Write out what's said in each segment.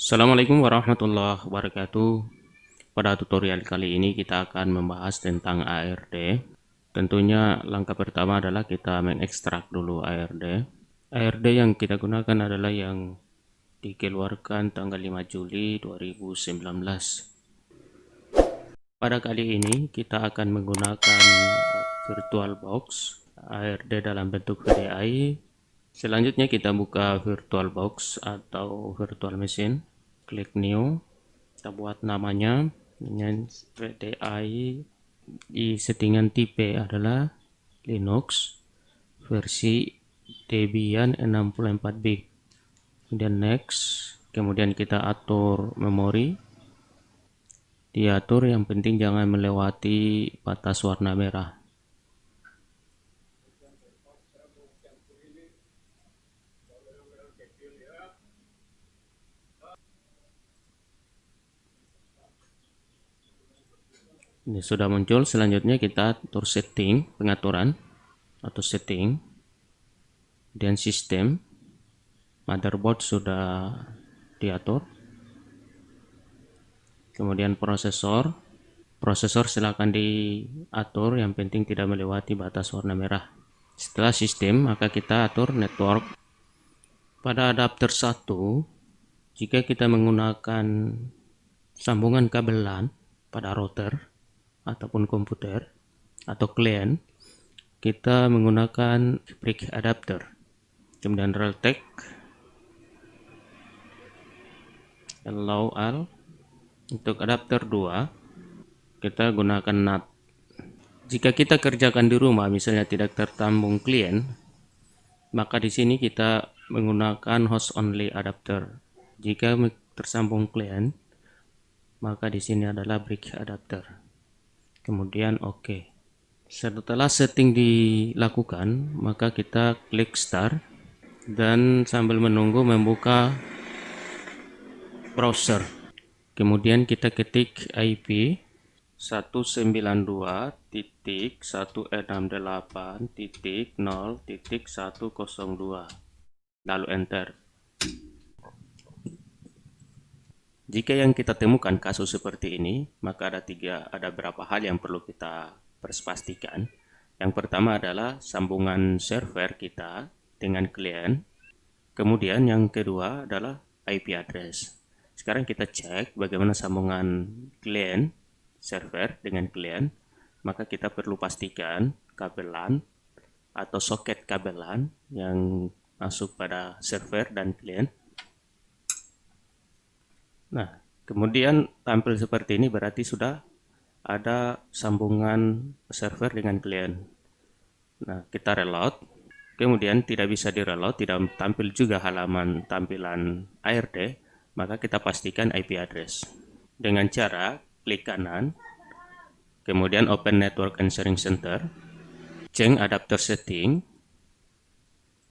Assalamualaikum warahmatullahi wabarakatuh. Pada tutorial kali ini kita akan membahas tentang ARD. Tentunya langkah pertama adalah kita mengekstrak dulu ARD. ARD yang kita gunakan adalah yang dikeluarkan tanggal 5 Juli 2019. Pada kali ini kita akan menggunakan VirtualBox ARD dalam bentuk VDI. Selanjutnya kita buka VirtualBox atau virtual machine, klik new, kita buat namanya dengan VDI. Di settingan tipe adalah Linux versi Debian 64 bit. Kemudian next, kemudian kita atur memori, diatur yang penting jangan melewati batas warna merah. Ini sudah muncul. Selanjutnya kita atur setting, pengaturan atau setting, dan sistem. Motherboard sudah diatur. Kemudian prosesor silakan diatur, yang penting tidak melewati batas warna merah. Setelah sistem, maka kita atur network. Pada adapter 1, jika kita menggunakan sambungan kabel LAN pada router ataupun komputer atau klien, kita menggunakan brick adapter. Kemudian Realtek, allow all. Untuk adapter 2, kita gunakan NAT. Jika kita kerjakan di rumah, misalnya tidak tersambung klien, maka di sini kita menggunakan host only adapter. Jika tersambung klien, maka di sini adalah brick adapter. Kemudian OK. Setelah setting dilakukan, maka kita klik start dan sambil menunggu membuka browser. Kemudian kita ketik IP 192.168.0.102, lalu enter. Jika yang kita temukan kasus seperti ini, maka ada beberapa hal yang perlu kita pastikan. Yang pertama adalah sambungan server kita dengan klien. Kemudian yang kedua adalah IP address. Sekarang kita cek bagaimana sambungan klien server dengan klien. Maka kita perlu pastikan kabel LAN atau soket kabel LAN yang masuk pada server dan klien. Nah, kemudian tampil seperti ini, berarti sudah ada sambungan server dengan klien. Nah, kita reload. Kemudian tidak bisa di-reload, tidak tampil juga halaman tampilan ARD, maka kita pastikan IP address. Dengan cara klik kanan, kemudian Open Network and Sharing Center, change adapter setting,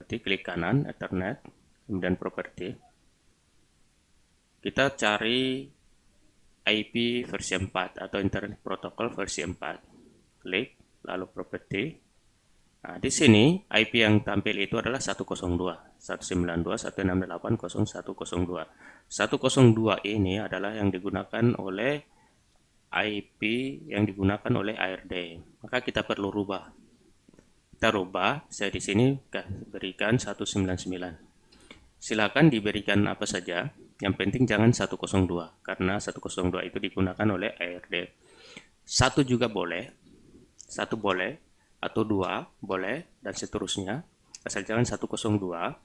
klik kanan, Ethernet, kemudian property. Kita cari IP versi 4 atau Internet Protocol versi 4. Klik, lalu property. Nah, di sini IP yang tampil itu adalah 102, 192.168.0102. 102 ini adalah yang digunakan oleh IP yang digunakan oleh ARD. Maka kita perlu rubah. Kita rubah, saya di sini berikan 199. Silakan diberikan apa saja, yang penting jangan 102, karena 102 itu digunakan oleh ARD. 1 juga boleh, 1 boleh, atau 2 boleh, dan seterusnya, asal jangan 102.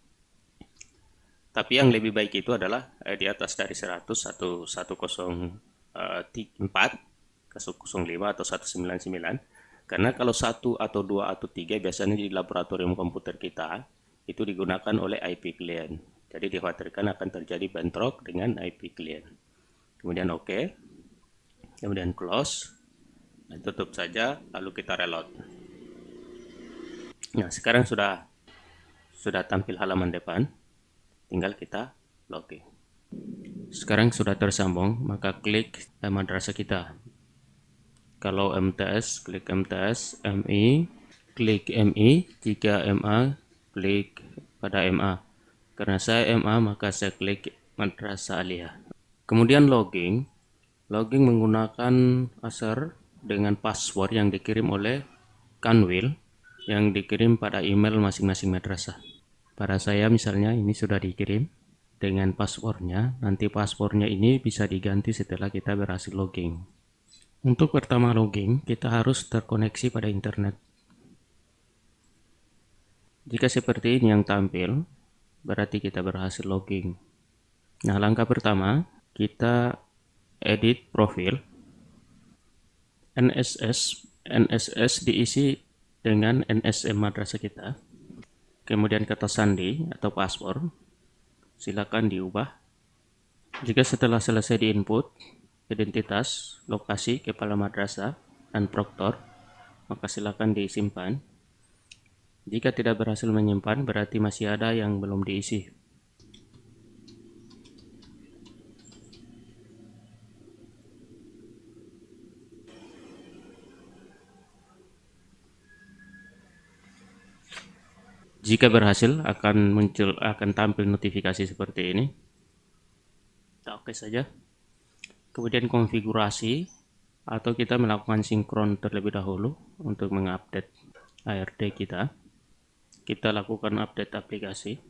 Tapi yang lebih baik itu adalah di atas dari 100, 104, 105 atau 199. Karena kalau 1 atau 2 atau 3 biasanya di laboratorium komputer kita itu digunakan oleh IP klien. Jadi dikhawatirkan akan terjadi bentrok dengan IP klien. Kemudian OK, kemudian close, dan tutup saja, lalu kita reload. Nah, sekarang sudah tampil halaman depan, tinggal kita login. Sekarang sudah tersambung, maka klik madrasah kita. Kalau MTS, klik MTS, MI, klik MI, jika MA, klik pada MA. Karena saya MA, maka saya klik Madrasah Aliyah. Kemudian login menggunakan user dengan password yang dikirim oleh Kanwil yang dikirim pada email masing-masing madrasah. Pada saya misalnya ini sudah dikirim dengan passwordnya, nanti passwordnya ini bisa diganti setelah kita berhasil login. Untuk pertama login, kita harus terkoneksi pada internet. Jika seperti ini yang tampil, berarti kita berhasil login. Nah, langkah pertama, kita edit profil. NSS diisi dengan NSM madrasah kita. Kemudian kata sandi atau password, silakan diubah. Jika setelah selesai diinput identitas, lokasi, kepala madrasah, dan proktor, maka silakan disimpan. Jika tidak berhasil menyimpan, berarti masih ada yang belum diisi. Jika berhasil, akan tampil notifikasi seperti ini. Kita oke saja. Kemudian konfigurasi, atau kita melakukan sinkron terlebih dahulu untuk mengupdate ARD kita. Kita lakukan update aplikasi.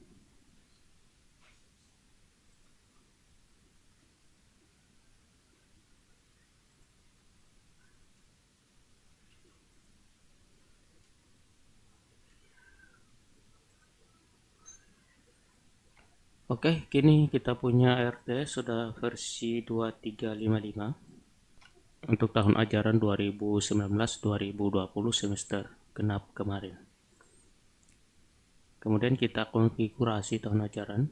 Oke, kini kita punya ARD sudah versi 2355 untuk tahun ajaran 2019-2020 semester genap kemarin. Kemudian kita konfigurasi tahun ajaran.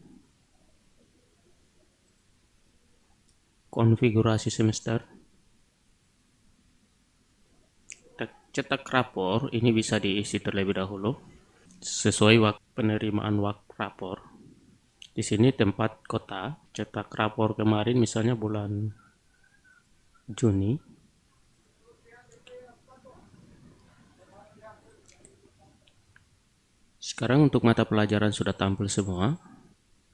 Konfigurasi semester. Cetak rapor ini bisa diisi terlebih dahulu sesuai waktu penerimaan waktu rapor. Di sini tempat kota, cetak rapor kemarin misalnya bulan Juni. Sekarang untuk mata pelajaran sudah tampil semua.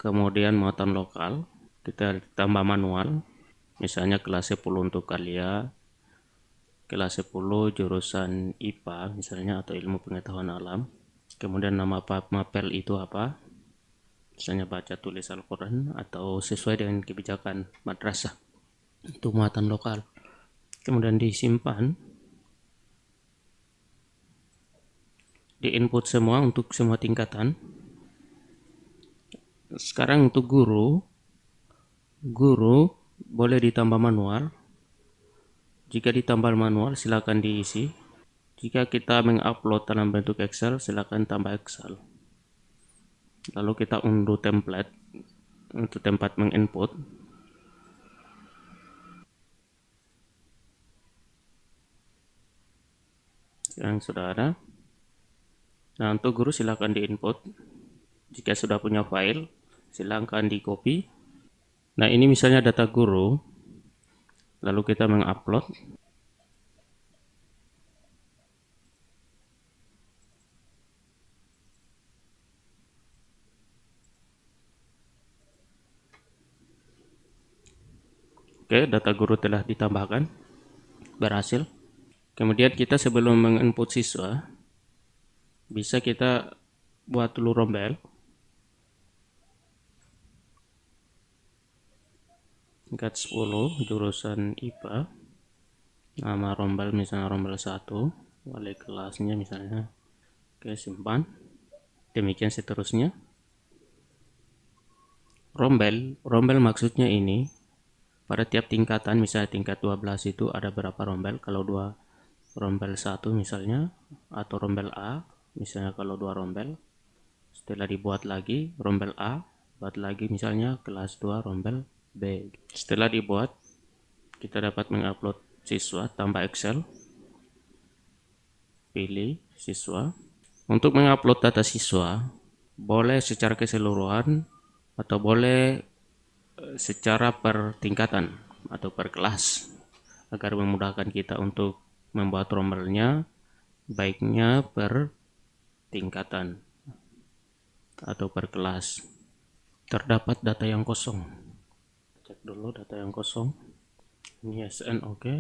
Kemudian muatan lokal, kita tambah manual. Misalnya kelas 10 untuk Alia, kelas 10 jurusan IPA misalnya atau ilmu pengetahuan alam. Kemudian nama mapel itu apa? Misalnya baca tulis Al-Quran atau sesuai dengan kebijakan madrasah. Itu muatan lokal. Kemudian disimpan. Di-input semua untuk semua tingkatan. Sekarang untuk guru boleh ditambah manual. Jika ditambah manual silakan diisi. Jika kita mengupload dalam bentuk Excel, silakan tambah Excel. Lalu kita unduh template untuk tempat menginput. Yang sudah ada. Nah, untuk guru silakan diinput. Jika sudah punya file, silakan di copy. Nah, ini misalnya data guru. Lalu kita mengupload. Oke, data guru telah ditambahkan. Berhasil. Kemudian kita sebelum menginput siswa, bisa kita buat dulu rombel. Tingkat 10, jurusan IPA. Nama rombel misalnya rombel 1, wali kelasnya misalnya. Oke, simpan. Demikian seterusnya. Rombel maksudnya ini pada tiap tingkatan, misalnya tingkat 12 itu ada berapa rombel. Kalau rombel 1 misalnya, atau rombel A misalnya kalau 2 rombel. Setelah dibuat lagi rombel A, buat lagi misalnya kelas 2 rombel B. Setelah dibuat, kita dapat mengupload siswa, tambah Excel, pilih siswa. Untuk mengupload data siswa, boleh secara keseluruhan atau boleh secara per tingkatan atau per kelas, agar memudahkan kita untuk membuat rombelnya. Baiknya per tingkatan atau per kelas. Terdapat data yang kosong. dulu data yang kosong. Ini SN oke.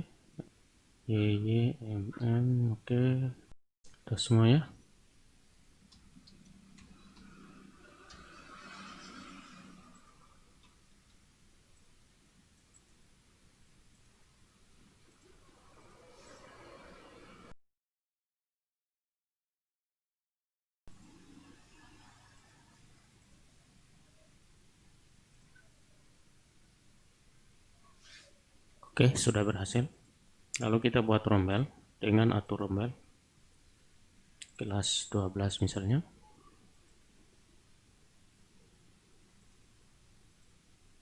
YYMN oke. Udah semua ya. Oke, sudah berhasil. Lalu kita buat rombel dengan atur rombel kelas 12 misalnya.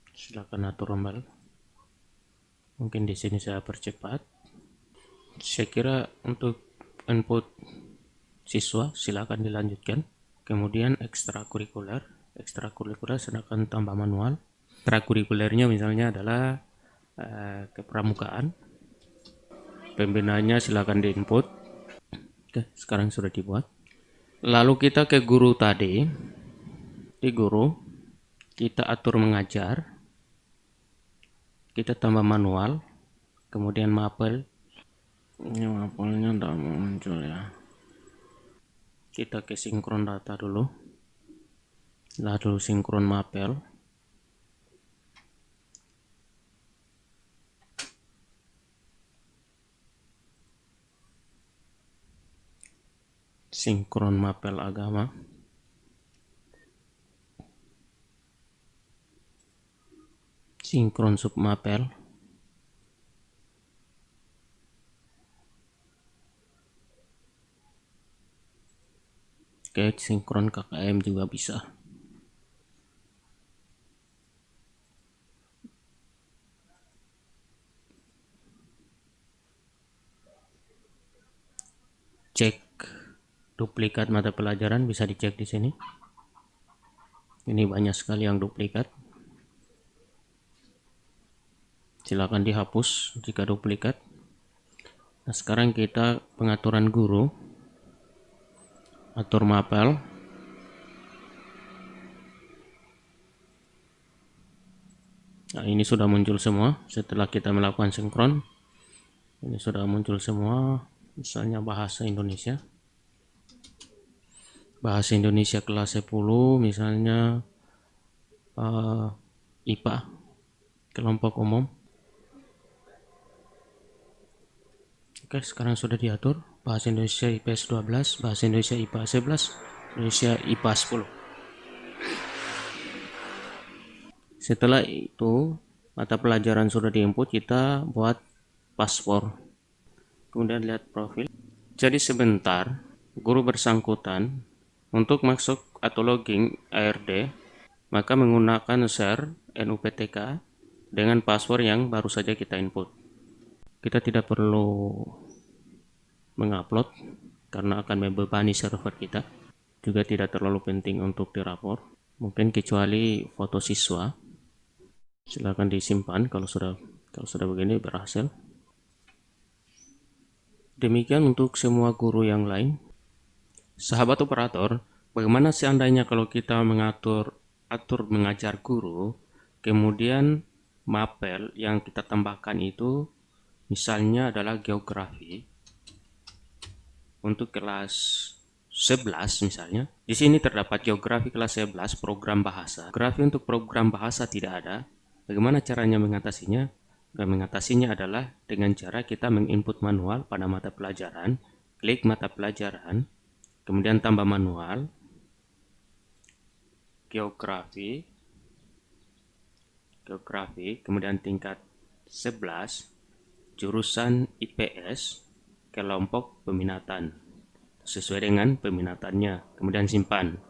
Silakan atur rombel. Mungkin di sini saya percepat. Saya kira untuk input siswa silakan dilanjutkan. Kemudian ekstrakurikuler silakan tambah manual. Ekstrakurikulernya misalnya adalah kepramukaan. Pembinaannya silakan diinput. Oke, sekarang sudah dibuat. Lalu kita ke guru tadi. Di guru kita atur mengajar. Kita tambah manual. Kemudian mapel. Ini mapelnya tidak muncul ya. Kita ke sinkron data dulu. Lalu sinkron mapel. Sinkron mapel agama. Sinkron submapel. Oke, sinkron KKM juga bisa. Cek duplikat mata pelajaran bisa dicek di sini. Ini banyak sekali yang duplikat. Silakan dihapus jika duplikat. Nah, sekarang kita pengaturan guru. Atur mapel. Nah, ini sudah muncul semua setelah kita melakukan sinkron. Ini sudah muncul semua, misalnya bahasa Indonesia. Bahasa Indonesia kelas 10 misalnya IPA kelompok umum. Oke, sekarang sudah diatur bahasa Indonesia IPS 12, bahasa Indonesia IPA 11, Indonesia IPA 10. Setelah itu mata pelajaran sudah diinput, kita buat paspor. Kemudian lihat profil. Jadi sebentar guru bersangkutan untuk masuk atau login ARD maka menggunakan share NUPTK dengan password yang baru saja kita input. Kita tidak perlu mengupload karena akan membebani server kita. Juga tidak terlalu penting untuk dirapor. Mungkin kecuali foto siswa. Silakan disimpan kalau sudah begini berhasil. Demikian untuk semua guru yang lain. Sahabat operator, bagaimana seandainya kalau kita atur mengajar guru, kemudian mapel yang kita tambahkan itu misalnya adalah geografi untuk kelas 11 misalnya. Di sini terdapat geografi kelas 11 program bahasa. Geografi untuk program bahasa tidak ada. Bagaimana caranya mengatasinya? Mengatasinya adalah dengan cara kita menginput manual pada mata pelajaran, klik mata pelajaran, kemudian tambah manual, geografi, kemudian tingkat 11, jurusan IPS, kelompok peminatan, sesuai dengan peminatannya, kemudian simpan.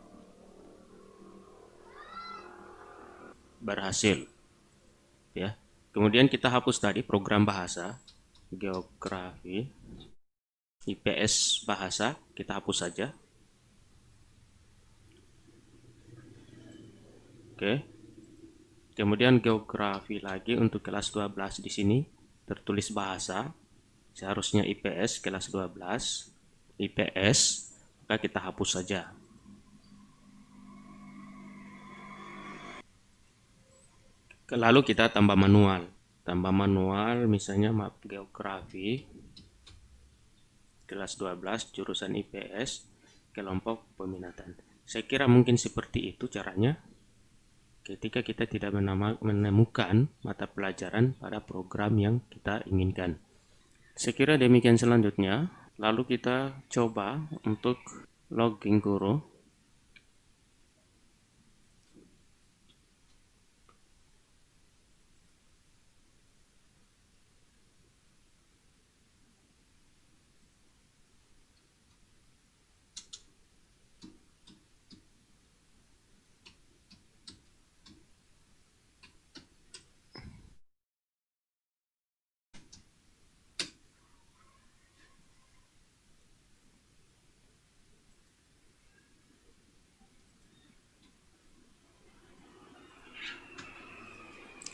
Berhasil. Ya. Kemudian kita hapus tadi program bahasa, geografi, IPS bahasa, kita hapus saja. Oke. Kemudian geografi lagi untuk kelas 12 di sini tertulis bahasa. Seharusnya IPS kelas 12, IPS, maka kita hapus saja. Lalu kita tambah manual, misalnya map geografi kelas 12 jurusan IPS kelompok peminatan. Saya kira mungkin seperti itu caranya ketika kita tidak menemukan mata pelajaran pada program yang kita inginkan. Saya kira demikian selanjutnya. Lalu kita coba untuk login guru.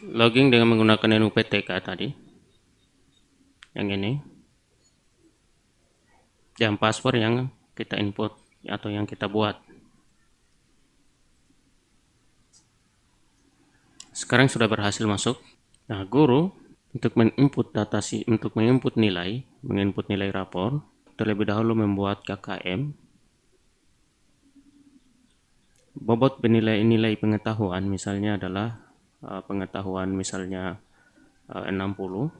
Login dengan menggunakan NUPTK tadi. Yang ini. Dan password yang kita input atau yang kita buat. Sekarang sudah berhasil masuk. Nah, guru untuk menginput menginput nilai rapor, terlebih dahulu membuat KKM. Bobot nilai pengetahuan misalnya adalah pengetahuan misalnya 60.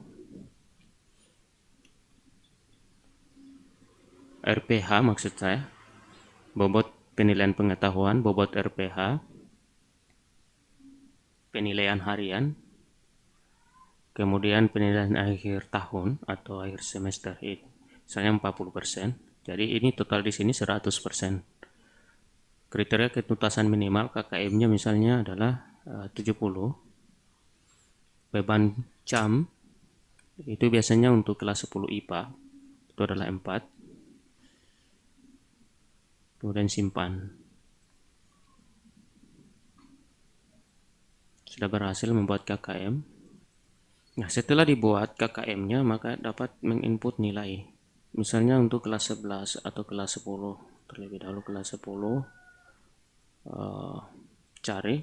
RPH maksud saya, bobot penilaian pengetahuan, bobot RPH, penilaian harian, kemudian penilaian akhir tahun atau akhir semester ini, misalnya 40%. Jadi ini total di sini 100%. Kriteria ketuntasan minimal KKM-nya misalnya adalah 70. Beban jam itu biasanya untuk kelas 10 IPA itu adalah 4. Kemudian simpan. Sudah berhasil membuat KKM. Nah, setelah dibuat KKM-nya maka dapat menginput nilai. Misalnya untuk kelas 11 atau kelas 10. Terlebih dahulu kelas 10 cari.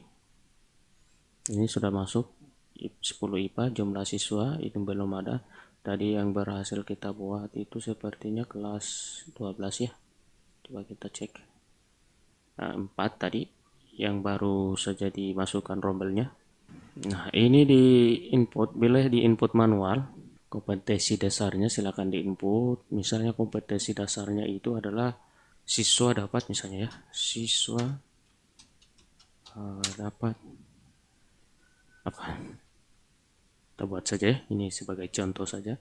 Ini sudah masuk 10 IPA, jumlah siswa itu belum ada. Tadi yang berhasil kita buat itu sepertinya kelas 12 ya. Coba kita cek. Nah, 4 tadi yang baru saja dimasukkan rombelnya. Nah, ini di input, bila di input manual, kompetensi dasarnya silakan di input. Misalnya kompetensi dasarnya itu adalah siswa dapat misalnya ya, siswa dapat apa? Kita buat saja ya, ini sebagai contoh saja.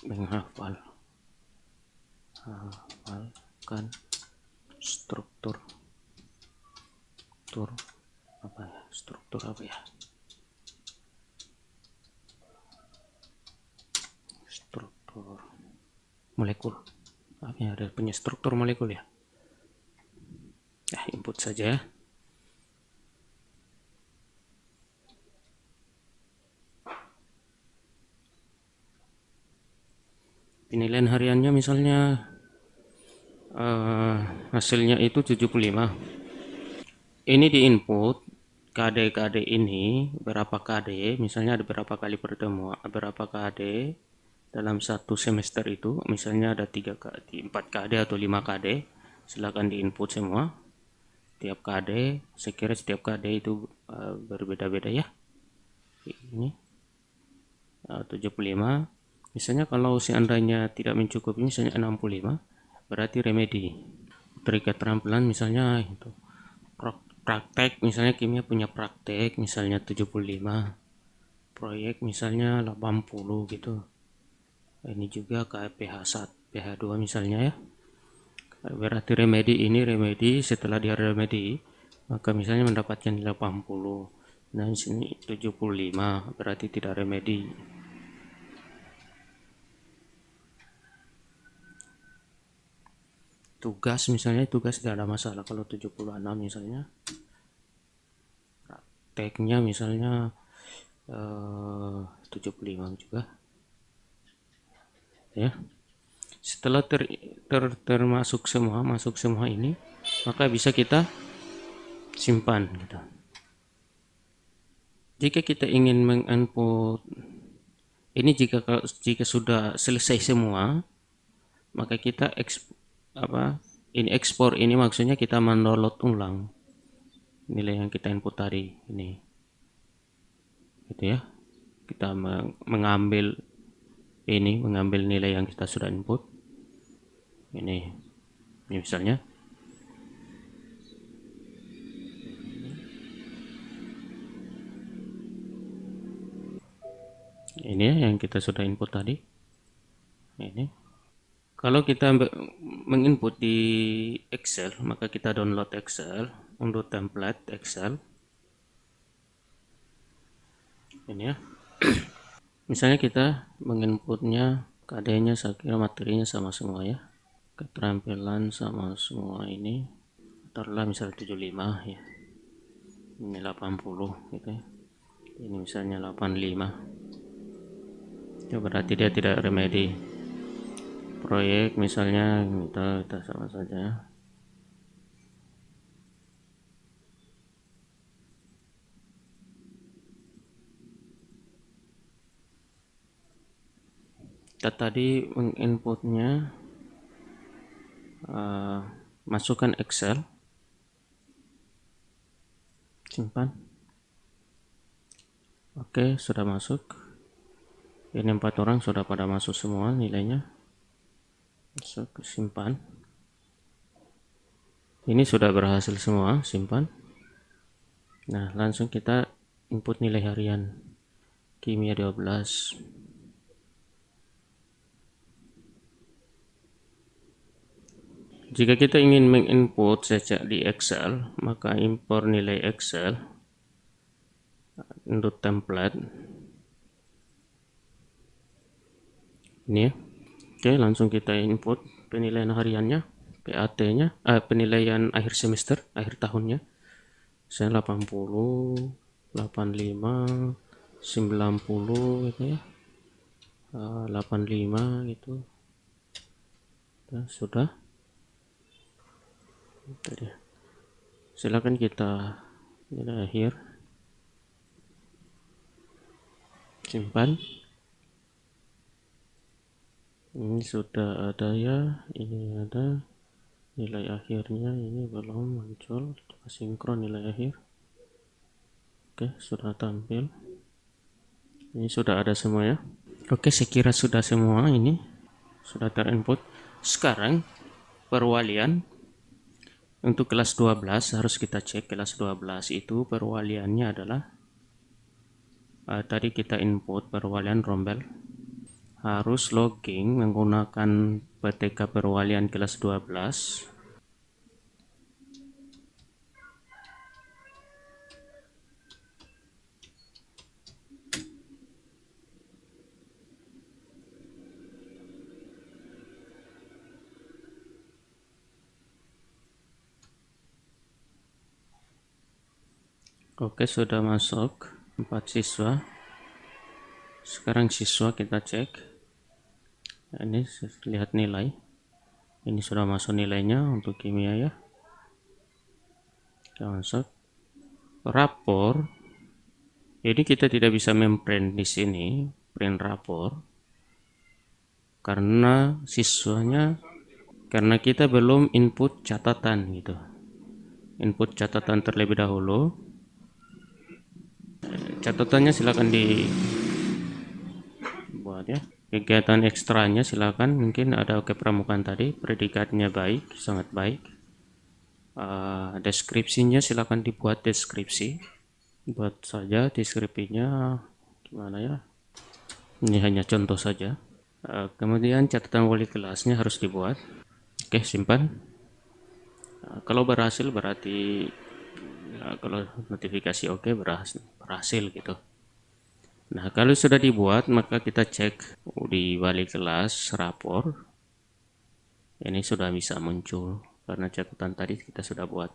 Menghafalkan struktur apa ya? Struktur molekul. Apa ya, ada punya struktur molekul ya? Input saja ya. Penilaian hariannya misalnya hasilnya itu 75. Ini di input KD ini berapa KD, misalnya ada berapa kali pertemuan, berapa KD dalam satu semester itu, misalnya ada 4 KD atau 5 KD, silakan di input semua. Tiap KD, saya kira setiap KD itu berbeda-beda ya. Ini 75. Misalnya kalau seandainya tidak mencukupi, misalnya 65, berarti remedi. Terikat keterampilan misalnya itu praktek, misalnya kimia punya praktek misalnya 75, proyek misalnya 80 gitu. Ini juga kayak PH1, PH2 misalnya ya. Berarti remedi setelah dia remedi maka misalnya mendapatkan nilai 80. Nah, di sini 75 berarti tidak remedi. Tugas misalnya, tugas tidak ada masalah kalau 76 misalnya. Prakteknya misalnya 75 juga ya. Setelah termasuk semua, masuk semua ini, maka bisa kita simpan gitu. Jika kita ingin menginput ini, jika sudah selesai semua, maka kita ekspor ini, maksudnya kita mendownload ulang nilai yang kita input tadi ini, gitu ya. Kita mengambil nilai yang kita sudah input ini misalnya ini ya, yang kita sudah input tadi ini. Kalau kita menginput di Excel, maka kita download Excel, unduh template Excel ini ya. Misalnya kita menginputnya KD-nya, saya kira materinya sama semua ya, keterampilan sama semua ini, taruhlah misalnya 75 ya, ini 80 gitu ya, ini misalnya 85 ya, berarti dia tidak remedi. Proyek misalnya kita sama saja. Kita tadi menginputnya, masukkan Excel, simpan. Oke, sudah masuk. Ini 4 orang sudah pada masuk semua nilainya. Masuk, simpan. Ini sudah berhasil semua, simpan. Nah, langsung kita input nilai harian. Kimia 12. Jika kita ingin menginput sejak di Excel, maka impor nilai Excel untuk template ini ya. Oke, langsung kita input penilaian hariannya, PAT-nya, penilaian akhir semester, akhir tahunnya. Saya 80, 85, 90 gitu ya, 85 gitu. Nah, sudah. Tadi. Silakan kita nilai akhir, simpan. Ini sudah ada ya, ini ada nilai akhirnya, ini belum muncul. Coba sinkron nilai akhir. Oke, sudah tampil. Ini sudah ada semua ya. Oke, sekira sudah semua, ini sudah terinput. Sekarang perwalian untuk kelas 12 harus kita cek. Kelas 12 itu perwaliannya adalah, tadi kita input perwalian rombel, harus logging menggunakan PTK perwalian kelas 12. Oke, sudah masuk 4 siswa. Sekarang siswa kita cek. Ini lihat nilai. Ini sudah masuk nilainya untuk kimia ya. Kita masuk rapor. Jadi kita tidak bisa memprint di sini, print rapor, karena siswanya, karena kita belum input catatan gitu. Input catatan terlebih dahulu. Catatannya silakan dibuat ya. Kegiatan ekstranya silakan, mungkin ada kepramukaan tadi, predikatnya baik, sangat baik. Deskripsinya silakan dibuat deskripsi, buat saja deskripsinya gimana ya. Ini hanya contoh saja. Kemudian catatan wali kelasnya harus dibuat. Oke, simpan. Kalau berhasil berarti ya, kalau notifikasi oke, berhasil gitu. Nah, kalau sudah dibuat, maka kita cek di wali kelas rapor. Ini sudah bisa muncul karena catatan tadi kita sudah buat.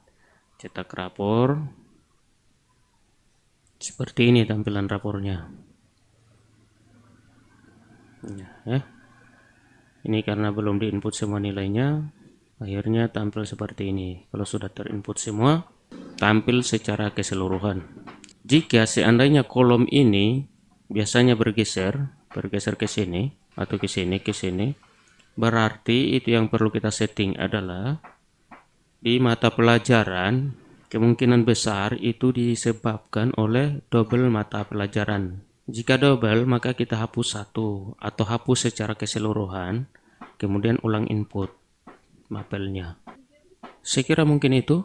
Cetak rapor. Seperti ini tampilan rapornya. Ya. Ini karena belum diinput semua nilainya, akhirnya tampil seperti ini. Kalau sudah terinput semua, tampil secara keseluruhan. Jika seandainya kolom ini biasanya bergeser ke sini atau ke sini, berarti itu yang perlu kita setting adalah di mata pelajaran kemungkinan besar itu disebabkan oleh double mata pelajaran. Jika double, maka kita hapus satu atau hapus secara keseluruhan, kemudian ulang input mapelnya. Saya kira mungkin itu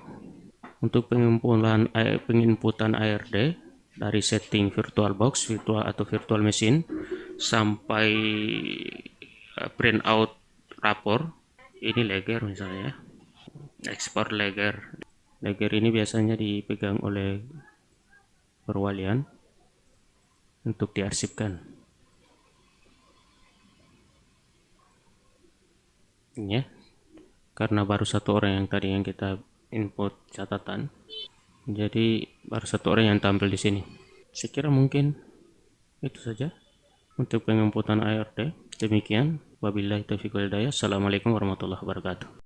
untuk penginputan ARD dari setting VirtualBox, virtual atau virtual machine sampai print out rapor. Ini layer misalnya, ekspor layer. Layer ini biasanya dipegang oleh perwalian untuk diarsipkan. Ya, karena baru satu orang yang tadi yang kita input catatan, jadi baru satu orang yang tampil di sini. Saya kira mungkin itu saja untuk penginputan ARD. Demikian, wabillahi taufiq wal hidayah. Assalamualaikum warahmatullahi wabarakatuh.